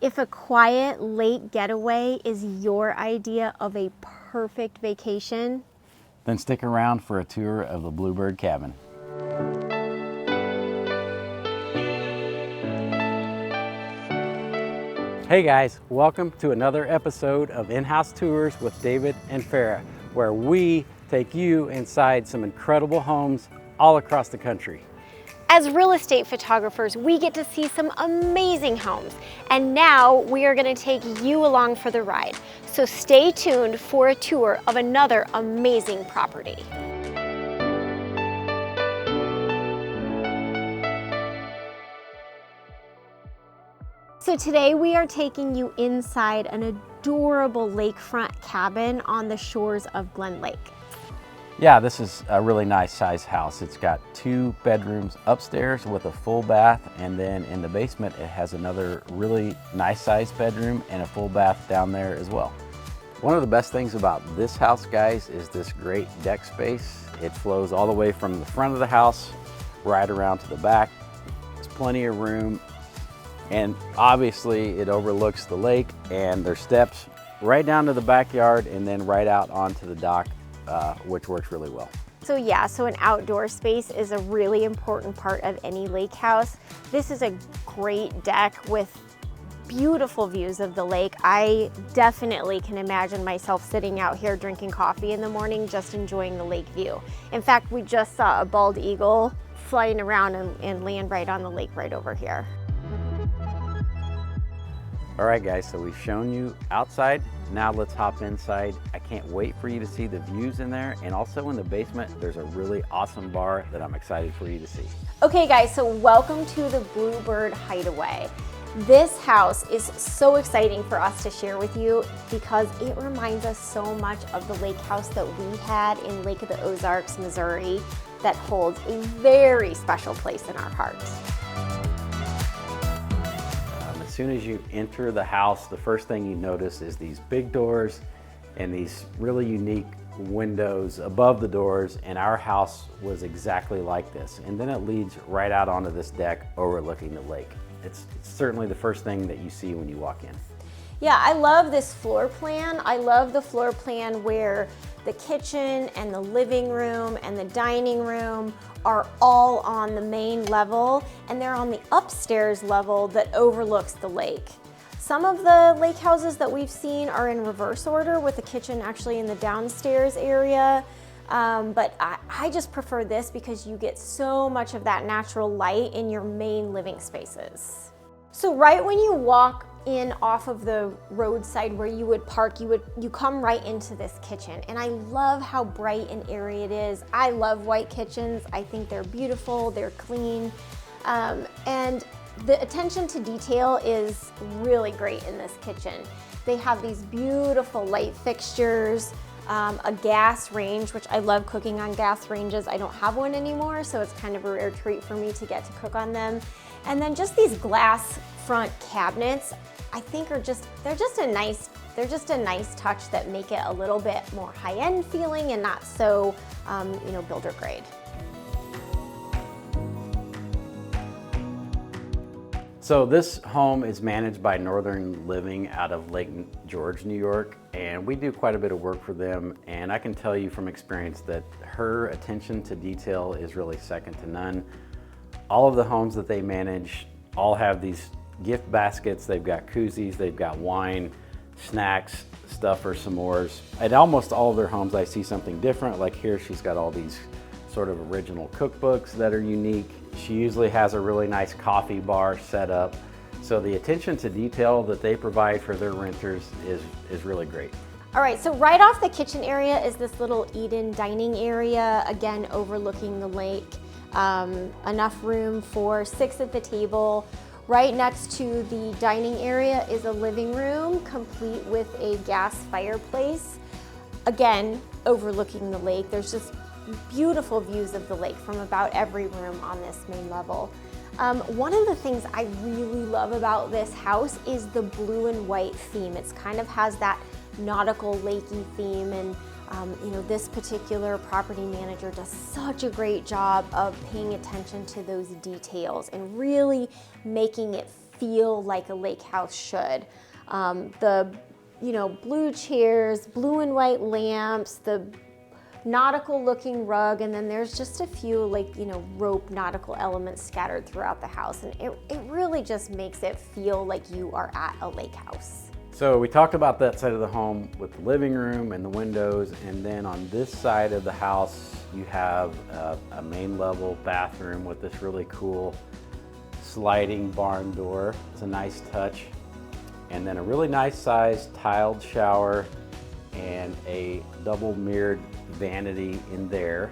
If a quiet lake getaway is your idea of a perfect vacation, then stick around for a tour of the Bluebird Cabin. Hey guys, welcome to another episode of In-House Tours with David and Farah, where we take you inside some incredible homes all across the country. as real estate photographers, we get to see some amazing homes. And now we are going to take you along for the ride. So stay tuned for a tour of another amazing property. So today we are taking you inside an adorable lakefront cabin on the shores of Glen Lake. Yeah, this is a really nice size house. It's got 2 bedrooms upstairs with a full bath, and then in the basement it has another really nice sized bedroom and a full bath down there as well. One of the best things about this house, guys, is this great deck space. It flows all the way from the front of the house right around to the back. There's plenty of room, and obviously it overlooks the lake, and there's steps right down to the backyard and then right out onto the dock, which works really well. So yeah, so an outdoor space is a really important part of any lake house. This is a great deck with beautiful views of the lake. I definitely can imagine myself sitting out here drinking coffee in the morning, just enjoying the lake view. In fact, we just saw a bald eagle flying around and land right on the lake right over here. All right, guys, so we've shown you outside. Now let's hop inside. I can't wait for you to see the views in there. And also in the basement, there's a really awesome bar that I'm excited for you to see. Okay guys, so welcome to the Bluebird Hideaway. This house is so exciting for us to share with you because it reminds us so much of the lake house that we had in Lake of the Ozarks, Missouri, that holds a very special place in our hearts. As soon as you enter the house, the first thing you notice is these big doors and these really unique windows above the doors, and our house was exactly like this. And then it leads right out onto this deck overlooking the lake. It's certainly the first thing that you see when you walk in. Yeah, I love this floor plan. I love the floor plan where the kitchen and the living room and the dining room are all on the main level, and they're on the upstairs level that overlooks the lake. Some of the lake houses that we've seen are in reverse order, with the kitchen actually in the downstairs area. But I just prefer this because you get so much of that natural light in your main living spaces. So right when you walk in off of the roadside where you would park, you come right into this kitchen, and I love how bright and airy it is. I love white kitchens. I think they're beautiful, they're clean, and the attention to detail is really great in this kitchen. They have these beautiful light fixtures, a gas range, which I love cooking on gas ranges. I don't have one anymore, so it's kind of a rare treat for me to get to cook on them. And then just these glass front cabinets, I think they're just a nice touch that make it a little bit more high-end feeling and not so, builder grade. So this home is managed by Northern Living out of Lake George, New York, and we do quite a bit of work for them. And I can tell you from experience that her attention to detail is really second to none. All of the homes that they manage all have these gift baskets. They've got koozies, they've got wine, snacks, stuff for s'mores. At almost all of their homes, I see something different. Like here, she's got all these sort of original cookbooks that are unique. She usually has a really nice coffee bar set up. So the attention to detail that they provide for their renters is really great. All right, so right off the kitchen area is this little Eden dining area, again overlooking the lake. Enough room for 6 at the table. Right next to the dining area is a living room, complete with a gas fireplace. Again, overlooking the lake. There's just beautiful views of the lake from about every room on this main level. One of the things I really love about this house is the blue and white theme. It kind of has that nautical lakey theme, and this particular property manager does such a great job of paying attention to those details and really making it feel like a lake house should. The blue chairs, blue and white lamps, the nautical looking rug, and then there's just a few rope nautical elements scattered throughout the house, and it really just makes it feel like you are at a lake house. So we talked about that side of the home with the living room and the windows, and then on this side of the house you have a main level bathroom with this really cool sliding barn door. It's a nice touch. And then a really nice sized tiled shower and a double mirrored vanity in there.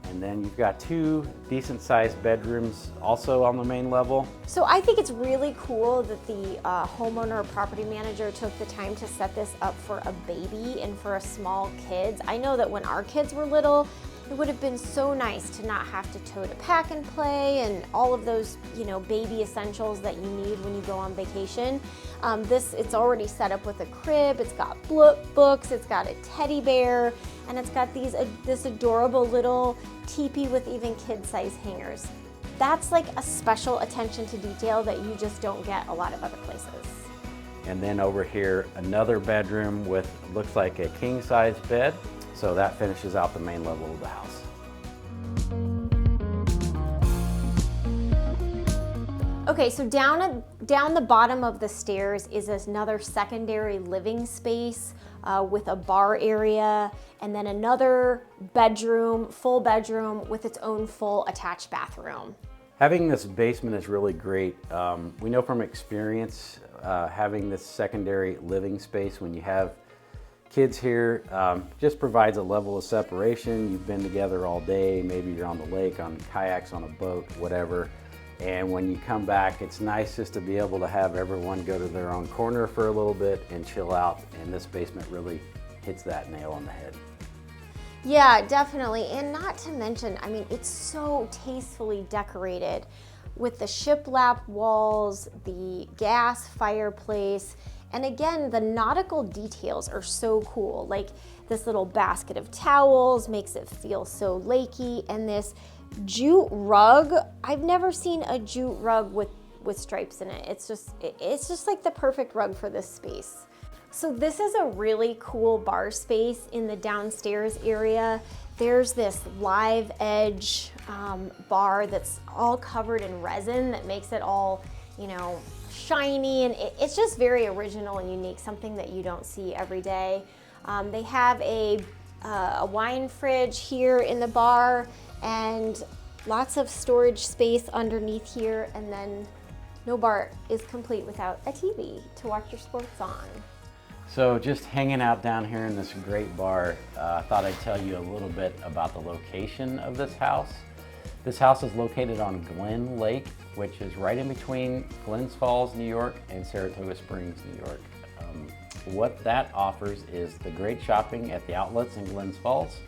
And then you've got two decent sized bedrooms also on the main level. So I think it's really cool that the homeowner or property manager took the time to set this up for a baby and for a small kids. I know that when our kids were little, it would have been so nice to not have to tote a pack and play and all of those, baby essentials that you need when you go on vacation. It's already set up with a crib, it's got books, it's got a teddy bear, and it's got this adorable little teepee with even kid-size hangers. That's like a special attention to detail that you just don't get a lot of other places. And then over here, another bedroom with, looks like a king-size bed. So that finishes out the main level of the house. Okay, so down the bottom of the stairs is another secondary living space with a bar area, and then another bedroom, full bedroom with its own full attached bathroom. Having this basement is really great. We know from experience, having this secondary living space when you have kids here just provides a level of separation. You've been together all day, maybe you're on the lake, on kayaks, on a boat, whatever. And when you come back, it's nice just to be able to have everyone go to their own corner for a little bit and chill out. And this basement really hits that nail on the head. Yeah, definitely. And not to mention, it's so tastefully decorated with the shiplap walls, the gas fireplace, and again, the nautical details are so cool. Like this little basket of towels makes it feel so lakey, and this jute rug. I've never seen a jute rug with stripes in it. It's just like the perfect rug for this space. So this is a really cool bar space in the downstairs area. There's this live edge bar that's all covered in resin that makes it all, shiny, and it's just very original and unique, something that you don't see every day. They have a wine fridge here in the bar and lots of storage space underneath here, and then no bar is complete without a TV to watch your sports on. So just hanging out down here in this great bar, I thought I'd tell you a little bit about the location of this house. This house is located on Glen Lake, which is right in between Glens Falls, New York, and Saratoga Springs, New York. What that offers is the great shopping at the outlets in Glens Falls,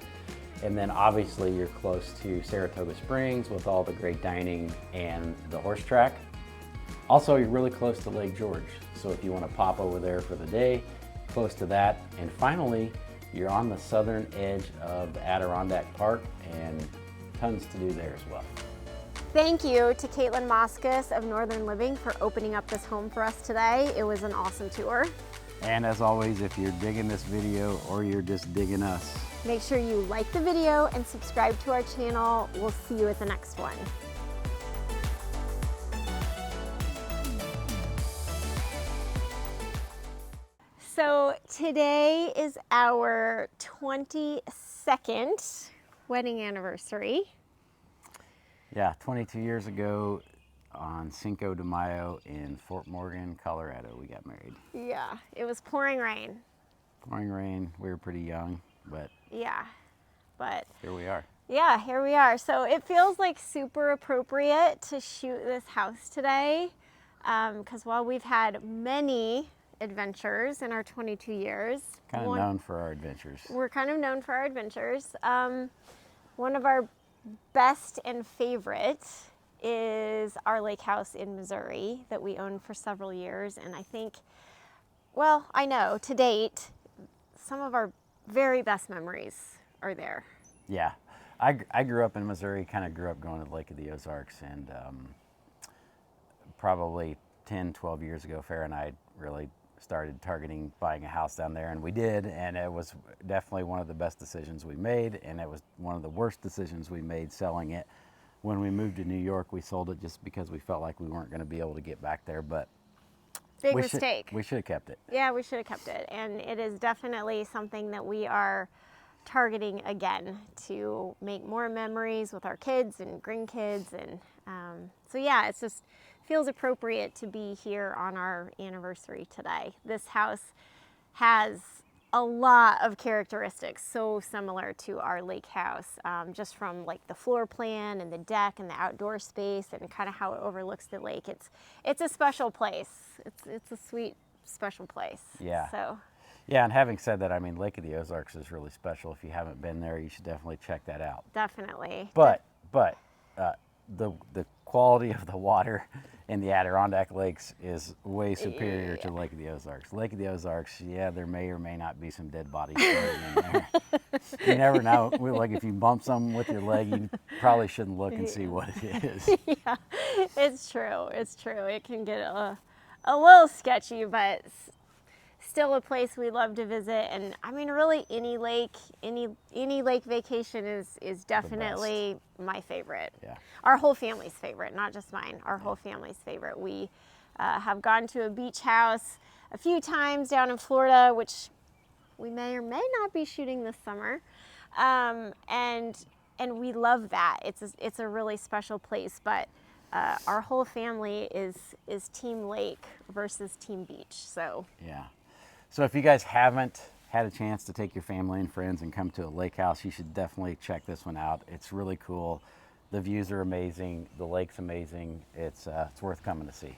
and then obviously you're close to Saratoga Springs with all the great dining and the horse track. Also, you're really close to Lake George, so if you want to pop over there for the day, close to that. And finally, you're on the southern edge of the Adirondack Park, and tons to do there as well. Thank you to Caitlin Moskus of Northern Living for opening up this home for us today. It was an awesome tour. And as always, if you're digging this video or you're just digging us, make sure you like the video and subscribe to our channel. We'll see you at the next one. So today is our 22nd wedding anniversary. Yeah, 22 years ago on Cinco de Mayo in Fort Morgan, Colorado, we got married. Yeah, it was pouring rain. Pouring rain, we were pretty young, but yeah, but here we are. Yeah, here we are. So it feels like super appropriate to shoot this house today because while we've had many adventures in our 22 years. Kind of known for our adventures. We're kind of known for our adventures. One of our best and favorite is our lake house in Missouri that we owned for several years. And I think, well, I know to date, some of our very best memories are there. Yeah. I grew up in Missouri, kind of grew up going to the Lake of the Ozarks, and probably 10, 12 years ago, Farrah and I really started targeting buying a house down there, and we did, and it was definitely one of the best decisions we made, and it was one of the worst decisions we made selling it. When we moved to New York, we sold it just because we felt like we weren't going to be able to get back there, but Big mistake. We should have kept it. Yeah, we should have kept it. And it is definitely something that we are targeting again to make more memories with our kids and grandkids. And so yeah, it's just feels appropriate to be here on our anniversary today. This house has a lot of characteristics so similar to our lake house, just from like the floor plan and the deck and the outdoor space and kind of how it overlooks the lake. It's a special place. It's a sweet, special place. Yeah. So. Yeah, and having said that, I mean, Lake of the Ozarks is really special. If you haven't been there, you should definitely check that out. Definitely. But the quality of the water in the Adirondack lakes is way superior to Lake of the Ozarks. Lake of the Ozarks, yeah, there may or may not be some dead bodies floating in there. You never know. Like if you bump something with your leg, you probably shouldn't look and see what it is. Yeah, it's true. It's true. It can get a little sketchy, but still a place we love to visit. And I mean, really, any lake vacation is definitely my favorite. Yeah. Our whole family's favorite, not just mine. Our whole family's favorite. We have gone to a beach house a few times down in Florida, which we may or may not be shooting this summer, and we love that. It's a really special place, but. Our whole family is Team Lake versus Team Beach. So yeah. So if you guys haven't had a chance to take your family and friends and come to a lake house, you should definitely check this one out. It's really cool. The views are amazing. The lake's amazing. It's worth coming to see.